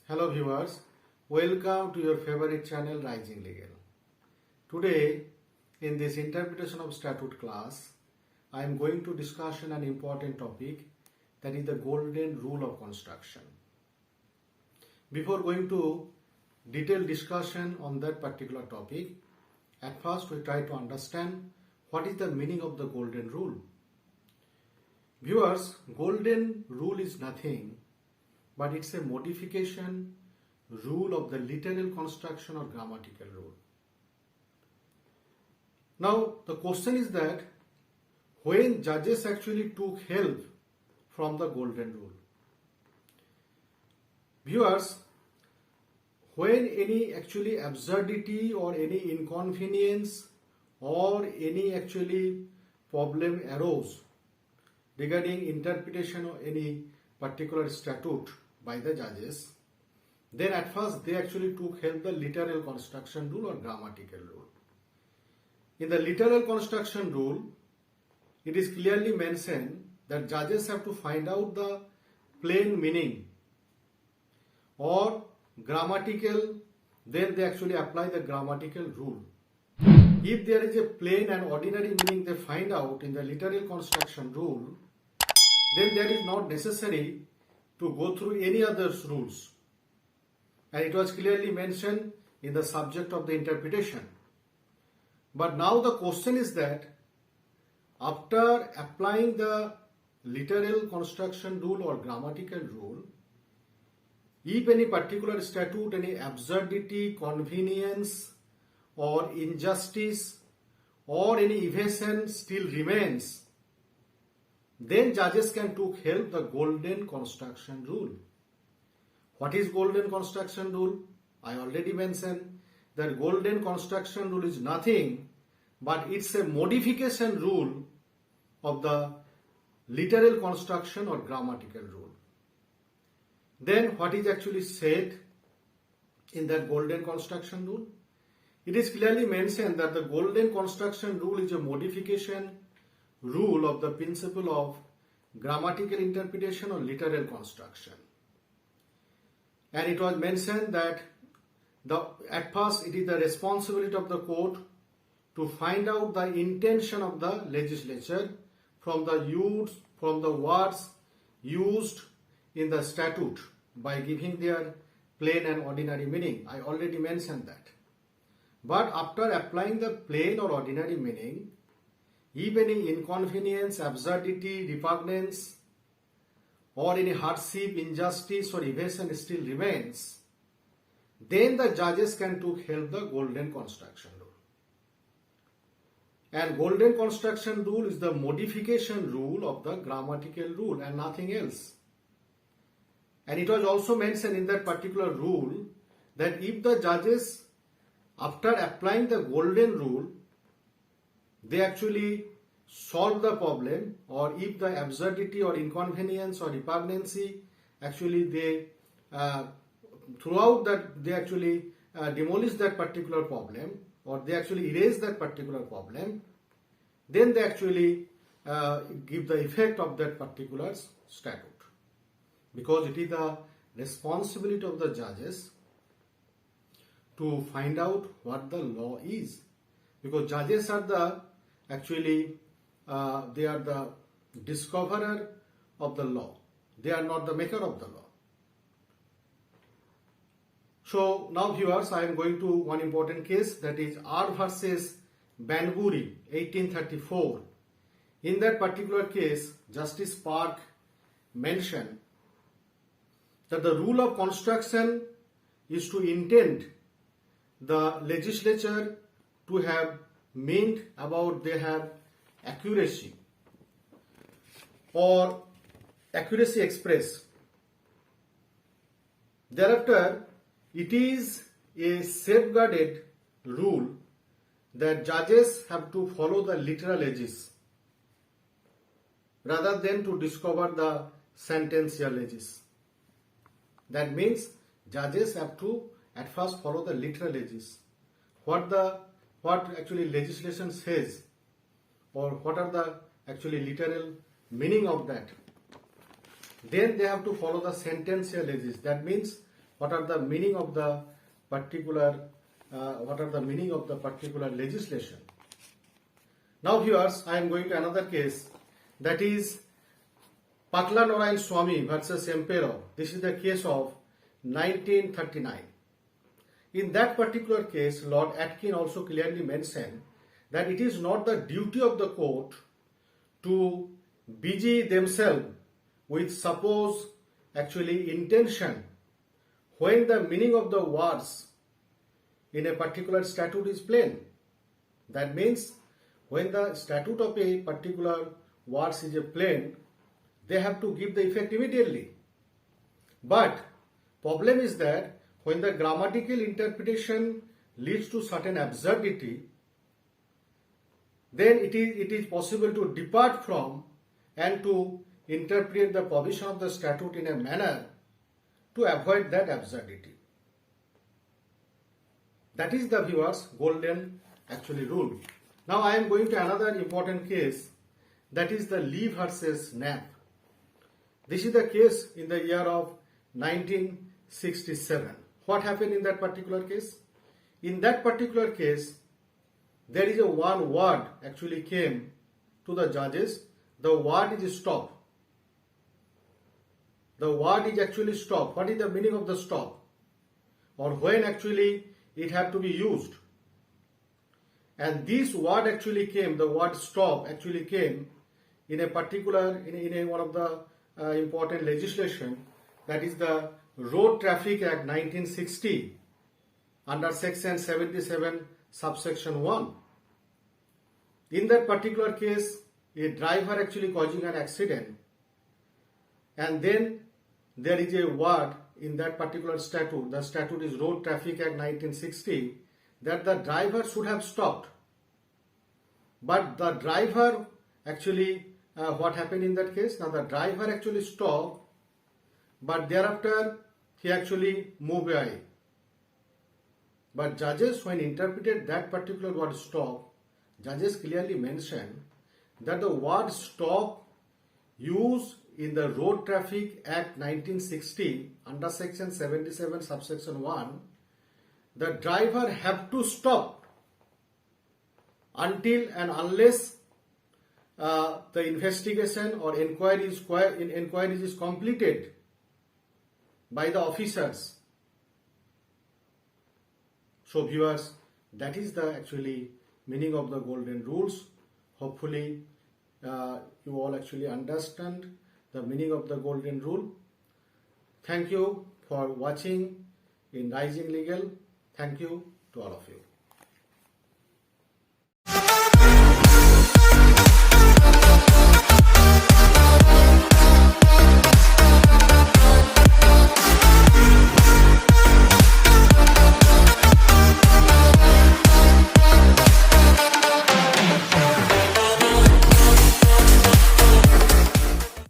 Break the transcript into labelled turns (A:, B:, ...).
A: Hello viewers, welcome to your favorite channel Rising Legal. Today in this interpretation of statute class, I am going to discuss an important topic, that is the golden rule of construction. Before going to detailed discussion on that particular topic, at first we try to understand what is the meaning of the golden rule. Viewers, golden rule is nothing but it's a modification rule of the literal construction or grammatical rule. Now the question is that when judges actually took help from the golden rule. Viewers, when any actually absurdity or any inconvenience or any actually problem arose regarding interpretation of any particular statute by the judges, then at first they actually took help the literal construction rule or grammatical rule. In the literal construction rule, it is clearly mentioned that judges have to find out the plain meaning or grammatical, then they actually apply the grammatical rule. If there is a plain and ordinary meaning they find out in the literal construction rule, then there is not necessary to go through any other rules. And it was clearly mentioned in the subject of the interpretation. But now the question is that after applying the literal construction rule or grammatical rule, if any particular statute, any absurdity, convenience or injustice or any evasion still remains, then judges can take help the golden construction rule. What is golden construction rule? I already mentioned that golden construction rule is nothing but it's a modification rule of the literal construction or grammatical rule. Then what is actually said in that golden construction rule? It is clearly mentioned that the golden construction rule is a modification rule of the principle of grammatical interpretation or literal construction. And it was mentioned that at first it is the responsibility of the court to find out the intention of the legislature from the words used in the statute by giving their plain and ordinary meaning. I already mentioned that. But after applying the plain or ordinary meaning, if any inconvenience, absurdity, repugnance, or any hardship, injustice, or evasion still remains, then the judges can take help the golden construction rule. And golden construction rule is the modification rule of the grammatical rule and nothing else. And it was also mentioned in that particular rule that if the judges, after applying the golden rule, they actually solve the problem, or if the absurdity or inconvenience or repugnancy actually they throughout that they actually demolish that particular problem, or they actually erase that particular problem, then they actually give the effect of that particular statute, because it is the responsibility of the judges to find out what the law is, because judges are the actually they are the discoverer of the law. They are not the maker of the law. So now viewers, I am going to one important case, that is R versus Banbury 1834. In that particular case, Justice Park mentioned that the rule of construction is to intend the legislature to have meant about they have accuracy or accuracy express. Thereafter, it is a safeguarded rule that judges have to follow the literal edges rather than to discover the sentential edges. That means judges have to at first follow the literal edges. What actually legislation says, or what are the actually literal meaning of that. Then they have to follow the sentential edges. That means what are the meaning of the particular legislation. Now viewers, I am going to another case, that is Pakla Narayan Swamy versus Emperor. This is the case of 1939. In that particular case, Lord Atkin also clearly mentioned that it is not the duty of the court to busy themselves with suppose actually intention when the meaning of the words in a particular statute is plain. That means when the statute of a particular words is plain, they have to give the effect immediately. But problem is that when the grammatical interpretation leads to certain absurdity, then it is possible to depart from and to interpret the provision of the statute in a manner to avoid that absurdity. That is the viewers golden actually rule. Now I am going to another important case, that is the Lee versus Knapp. This is the case in the year of 1967. What happened in that particular case? In that particular case, there is a one word actually came to the judges. The word is stop. The word is actually stop. What is the meaning of the stop? Or when actually it had to be used? And this word actually came, the word stop actually came in a particular, in one of the important legislation, that is the Road Traffic Act 1960 under section 77 subsection 1. In that particular case, a driver actually causing an accident, and then there is a word in that particular statute, the statute is Road Traffic Act 1960, that the driver should have stopped. But the driver actually, what happened in that case? Now the driver actually stopped, but thereafter he actually moved away. But judges, when interpreted that particular word stop, judges clearly mentioned that the word stop used in the Road Traffic Act 1960 under section 77 subsection 1, the driver have to stop until and unless the investigation or inquiry is completed by the officers. So viewers, that is the actually meaning of the golden rules. Hopefully you all actually understand the meaning of the golden rule. Thank you for watching in Rising Legal. Thank you to all of you.